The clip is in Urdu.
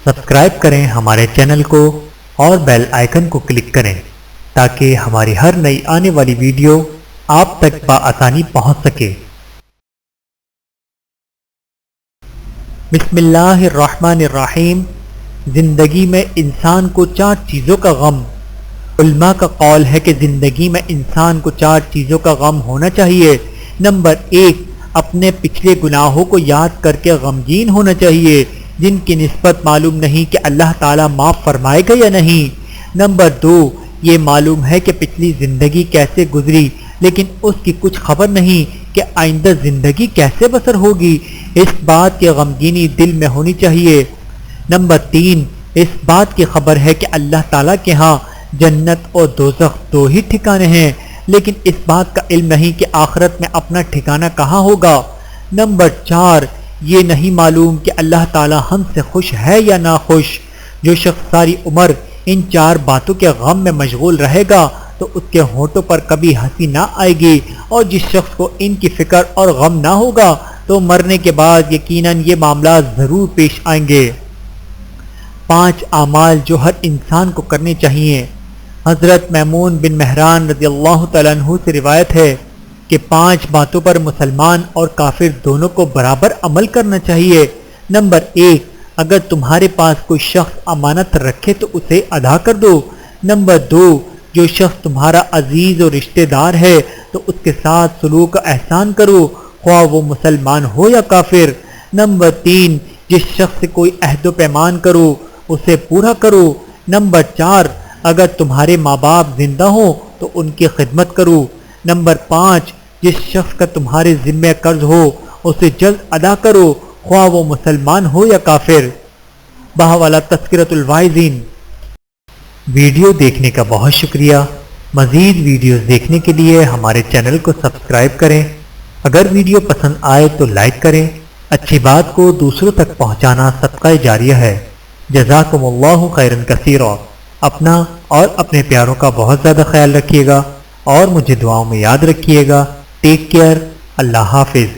سبسکرائب کریں ہمارے چینل کو اور بیل آئیکن کو کلک کریں تاکہ ہماری ہر نئی آنے والی ویڈیو آپ تک بآسانی پہنچ سکے۔ بسم اللہ الرحمن الرحیم۔ زندگی میں انسان کو 4 چیزوں کا غم۔ علماء کا قول ہے کہ زندگی میں انسان کو 4 چیزوں کا غم ہونا چاہیے۔ نمبر 1، اپنے پچھلے گناہوں کو یاد کر کے غمگین ہونا چاہیے جن کی نسبت معلوم نہیں کہ اللہ تعالیٰ معاف فرمائے گا یا نہیں۔ نمبر 2، یہ معلوم ہے کہ پچھلی زندگی کیسے گزری لیکن اس کی کچھ خبر نہیں کہ آئندہ زندگی کیسے بسر ہوگی، اس بات کی غمگینی دل میں ہونی چاہیے۔ نمبر 3، اس بات کی خبر ہے کہ اللہ تعالیٰ کے ہاں جنت اور دوزخ 2 ہی ٹھکانے ہیں لیکن اس بات کا علم نہیں کہ آخرت میں اپنا ٹھکانہ کہاں ہوگا۔ نمبر 4، یہ نہیں معلوم کہ اللہ تعالیٰ ہم سے خوش ہے یا ناخوش۔ جو شخص ساری عمر ان 4 باتوں کے غم میں مشغول رہے گا تو اس کے ہونٹوں پر کبھی ہنسی نہ آئے گی، اور جس شخص کو ان کی فکر اور غم نہ ہوگا تو مرنے کے بعد یقیناً یہ معاملات ضرور پیش آئیں گے۔ 5 اعمال جو ہر انسان کو کرنے چاہیے۔ حضرت میمون بن مہران رضی اللہ تعالیٰ عنہ سے روایت ہے کہ 5 باتوں پر مسلمان اور کافر دونوں کو برابر عمل کرنا چاہیے۔ نمبر 1، اگر تمہارے پاس کوئی شخص امانت رکھے تو اسے ادا کر دو۔ نمبر 2، جو شخص تمہارا عزیز اور رشتہ دار ہے تو اس کے ساتھ سلوک کا احسان کرو، خواہ وہ مسلمان ہو یا کافر۔ نمبر 3، جس شخص سے کوئی عہد و پیمان کرو اسے پورا کرو۔ نمبر 4، اگر تمہارے ماں باپ زندہ ہوں تو ان کی خدمت کرو۔ نمبر 5، جس شخص کا تمہارے ذمہ قرض ہو اسے جلد ادا کرو، خواہ وہ مسلمان ہو یا کافر۔ بہوالا تذکرۃ الواعظین۔ ویڈیو دیکھنے کا بہت شکریہ۔ مزید ویڈیوز دیکھنے کے لیے ہمارے چینل کو سبسکرائب کریں۔ اگر ویڈیو پسند آئے تو لائک کریں۔ اچھی بات کو دوسروں تک پہنچانا صدقہ جاریہ ہے۔ جزاکم اللہ خیرا کثیرا۔ اپنا اور اپنے پیاروں کا بہت زیادہ خیال رکھیے گا اور مجھے دعاؤں میں یاد رکھیے گا۔ Take care. اللہ حافظ۔